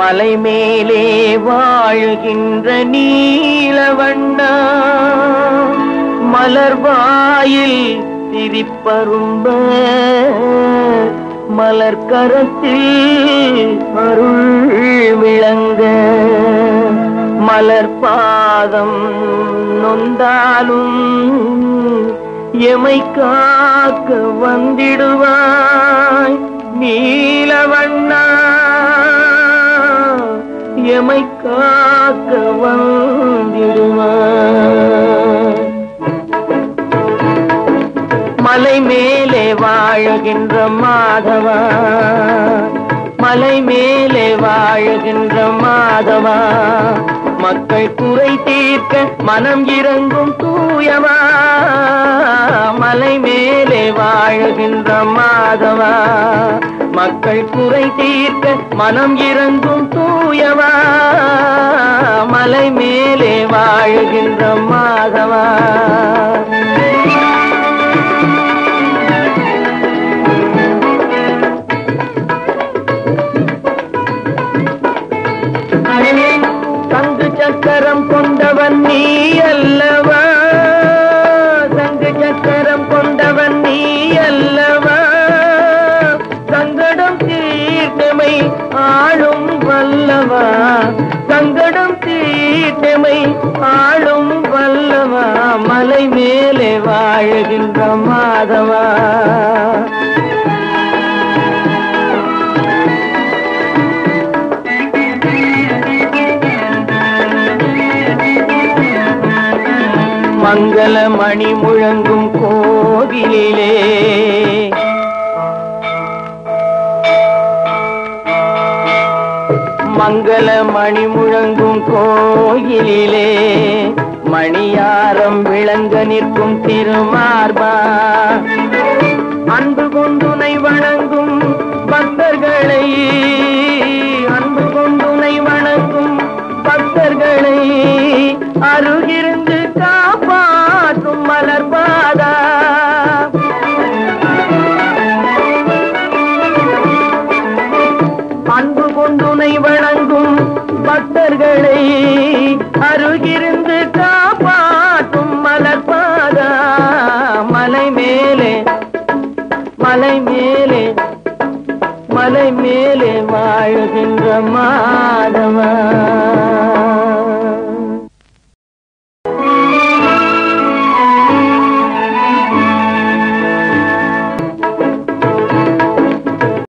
மலை மேலே வாழுகின்ற நீலவண்ணா, மலர்வாயில் சிரிப்பரும்ப மலர்கரத்தில் அருள் விளங்க, மலர் பாதம் நொந்தாலும் எமை காக்க வந்திடுவாய் நீலவண்ணா, எமை காக்க வந்திடுவாய். மலை மேலே வாழுகின்ற மாதவா, மலை மேலே வாழுகின்ற மாதவா, மக்கள் குறை தீர்க்க மனம் இறங்கும் தூயவா, மலை மேலே வாழுகின்ற மாதவா, மக்கள் குறை தீர்க்க மனம் இறங்கும் தூயவா, மலை மேலே வாழுகின்ற மாதவா. சங்கு சக்கரம் கொண்டவன் நீ அல்லவா, சங்கு சக்கரம் கொண்டவன் நீ அல்லவா, சங்கடம் தீர்த்தமை ஆளும் வல்லவா, சங்கடம் தீர்த்தமை ஆளும் வல்லவா, மலை மேலே வாழுகின்ற மாதவா. மங்கள மணி முழங்கும் கோவிலிலே, மங்கள மணி முழங்கும் கோயிலிலே, மணியாரம் விளங்க நிற்கும் திருமார்பா, அன்பு கொண்டுனை வணங்கும் பக்தர்களை, அன்பு கொண்டுனை வணங்கும் பக்தர்களை அருகிருந்து காப்பாற்றும் மலர்பாதா, அன்பு கொண்டுனை வணங்கும் பக்தர்களை அருகிருந்து காப்பாற்றும் மலர்பாதா, மலை மேலே மலை மேலே மலை மேலே வாழுகின்ற மாதவா.